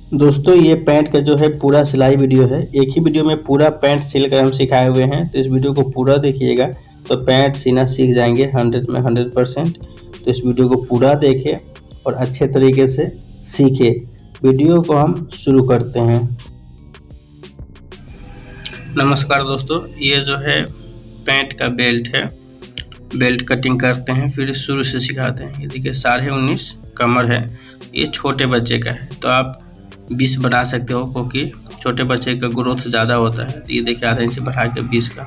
दोस्तों ये पैंट का जो है पूरा सिलाई वीडियो है। एक ही वीडियो में पूरा पैंट सिल कर हम सिखाए हुए हैं, तो इस वीडियो को पूरा देखिएगा तो पैंट सीना सीख जाएंगे 100 में 100%। तो इस वीडियो को पूरा देखें और अच्छे तरीके से सीखें। वीडियो को हम शुरू करते हैं। नमस्कार दोस्तों, ये जो है पैंट का बेल्ट है। बेल्ट कटिंग करते हैं फिर शुरू से सिखाते हैं। ये देखिए 19.5 कमर है। ये छोटे बच्चे का है तो आप 20 बना सकते हो, क्योंकि छोटे बच्चे का ग्रोथ ज़्यादा होता है। तो ये देखिए आधा इंच बढ़ा के 20 का।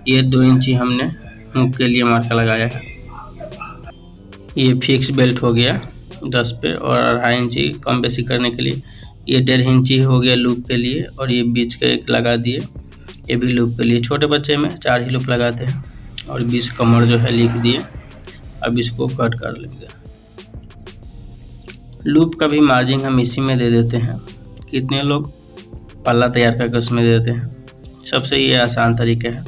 ये 2 इंची हमने हुक के लिए मार्का लगाया है। ये फिक्स बेल्ट हो गया 10 पे, और 2.5 इंची कम बेसी करने के लिए। ये 1.5 इंची हो गया लूप के लिए, और ये बीच का एक लगा दिए, ये भी लूप के लिए। छोटे बच्चे में 4 ही लूप लगाते हैं। और 20 कमर जो है लिख दिए। अब इसको कट कर लेंगे। लूप का भी मार्जिन हम इसी में दे देते हैं। कितने लोग पल्ला तैयार करके उसमें दे देते हैं। सबसे ये आसान तरीका है।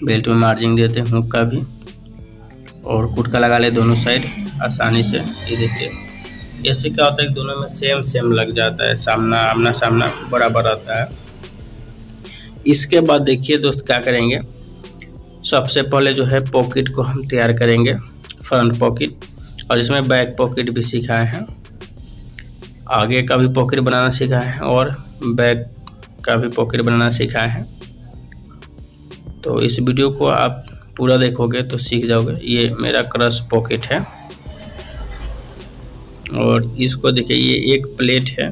बेल्ट में मार्जिन देते हैं, हुक का भी, और कुटका लगा ले दोनों साइड आसानी से। ये देखिए ऐसे क्या होता है कि दोनों में सेम लग जाता है, आमना सामना बराबर आता है। इसके बाद देखिए दोस्त क्या करेंगे। सबसे पहले जो है पॉकेट को हम तैयार करेंगे, फ्रंट पॉकेट, और इसमें बैक पॉकेट भी सिखाए हैं। आगे का भी पॉकेट बनाना सिखाए हैं और बैक का भी पॉकेट बनाना सिखाए हैं। तो इस वीडियो को आप पूरा देखोगे तो सीख जाओगे। ये मेरा क्रश पॉकेट है, और इसको देखिए ये एक प्लेट है।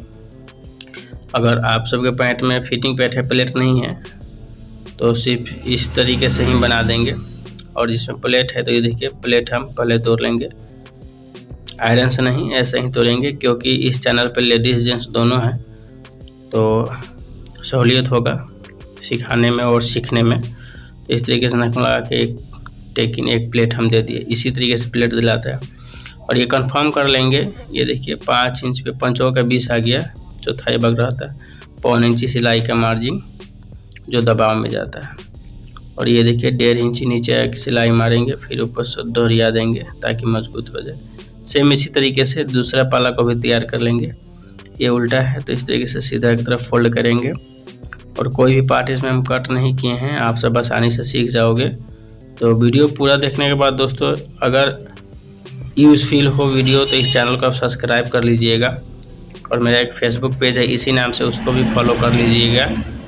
अगर आप सबके पैंट में फिटिंग पैंट है, प्लेट नहीं है, तो सिर्फ इस तरीके से ही बना देंगे। और जिसमें प्लेट है तो ये देखिए प्लेट हम पहले तोड़ लेंगे। आयरन से नहीं, ऐसे ही तोड़ेंगे, क्योंकि इस चैनल पर लेडीज़ जेंट्स दोनों हैं, तो सहूलियत होगा सिखाने में और सीखने में। तो इस तरीके से नखम लगा के एक प्लेट हम दे दिए। इसी तरीके से प्लेट दिलाता है। और ये कंफर्म कर लेंगे। ये देखिए 5 इंच पे 5 का 20 आ गया, चौथाई बग रहा था। 1.25 इंची सिलाई का मार्जिन जो दबाव में जाता है। और ये देखिए 1.5 इंची नीचे सिलाई मारेंगे, फिर ऊपर से दोहरिया देंगे ताकि मजबूत हो जाए। सेम इसी तरीके से दूसरा पाला को भी तैयार कर लेंगे। ये उल्टा है तो इस तरीके से सीधा की तरफ फोल्ड करेंगे। और कोई भी पार्ट इसमें हम कट नहीं किए हैं, आप सब आसानी से सीख जाओगे। तो वीडियो पूरा देखने के बाद दोस्तों, अगर यूज़फुल हो वीडियो तो इस चैनल को आप सब्सक्राइब कर लीजिएगा। और मेरा एक फेसबुक पेज है इसी नाम से, उसको भी फॉलो कर लीजिएगा,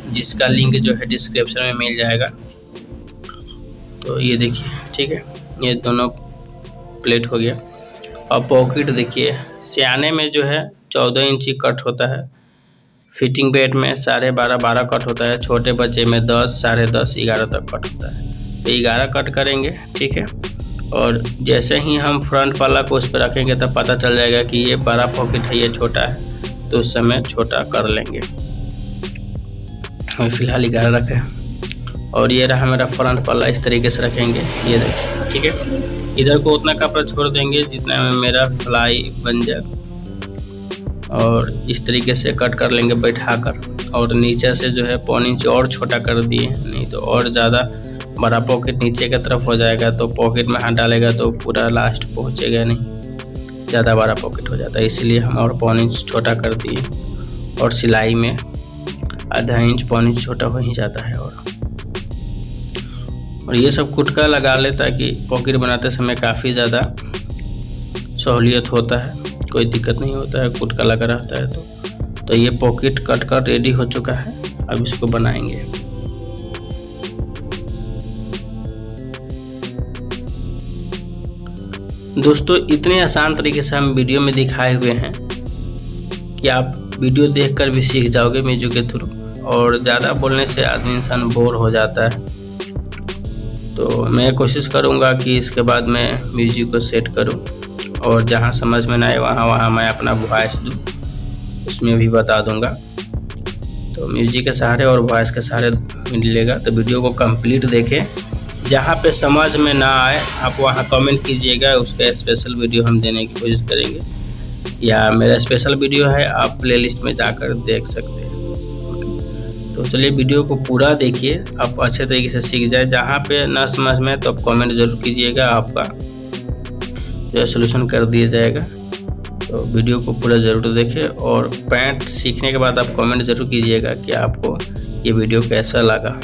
जिसका लिंक जो है डिस्क्रिप्शन में मिल जाएगा। तो ये देखिए, ठीक है, ये दोनों प्लेट हो गया। और पॉकेट देखिए, सियाने में जो है 14 इंची कट होता है। फिटिंग बेल्ट में 12.5 कट होता है। छोटे बच्चे में 10, 10.5, 11 तक कट होता है। तो 11 कट करेंगे, ठीक है। और जैसे ही हम फ्रंट वाला को उस पर रखेंगे तब पता चल जाएगा कि ये बड़ा पॉकेट है, ये छोटा है, तो उस समय छोटा कर लेंगे। हम फिलहाल 11 रखें। और ये रहा मेरा फ्रंट पल्ला, इस तरीके से रखेंगे। ये देखिए, ठीक है। इधर को उतना कपड़ा छोड़ देंगे जितना में मेरा फ्लाई बन जाए, और इस तरीके से कट कर लेंगे बैठाकर। और नीचे से जो है 1.25 इंच और छोटा कर दिए, नहीं तो और ज़्यादा बड़ा पॉकेट नीचे की तरफ हो जाएगा, तो पॉकेट में हाथ डालेगा तो पूरा लास्ट पहुँचेगा नहीं, ज़्यादा बड़ा पॉकेट हो जाता है। इसलिए हम और 1.25 इंच छोटा कर दिए। और सिलाई में 1/2 इंच 1.25 इंच छोटा हो ही जाता है। और ये सब कुटका लगा ले ताकि पॉकेट बनाते समय काफ़ी ज़्यादा सहूलियत होता है, कोई दिक्कत नहीं होता है, कुटका लगा रहता है। तो ये पॉकेट कट कर रेडी हो चुका है। अब इसको बनाएंगे। दोस्तों इतने आसान तरीके से हम वीडियो में दिखाए हुए हैं कि आप वीडियो देखकर भी सीख जाओगे म्यूजिक के थ्रू। और ज़्यादा बोलने से आदमी इंसान बोर हो जाता है। तो मैं कोशिश करूँगा कि इसके बाद मैं म्यूजिक को सेट करूँ, और जहाँ समझ में ना आए वहाँ मैं अपना वॉइस दूँ, उसमें भी बता दूँगा। तो म्यूजिक के सहारे और वॉइस के सहारे मिलेगा। तो वीडियो को कंप्लीट देखें। जहाँ पे समझ में ना आए आप वहाँ कमेंट कीजिएगा, उसका स्पेशल वीडियो हम देने की कोशिश करेंगे। या मेरा स्पेशल वीडियो है, आप प्लेलिस्ट में जाकर देख सकते हैं। तो चलिए वीडियो को पूरा देखिए, आप अच्छे तरीके से सीख जाए। जहाँ पे ना समझ में तो आप कमेंट जरूर कीजिएगा, आपका जो सोल्यूशन कर दिया जाएगा। तो वीडियो को पूरा ज़रूर देखें और पैंट सीखने के बाद आप कमेंट ज़रूर कीजिएगा कि आपको ये वीडियो कैसा लगा।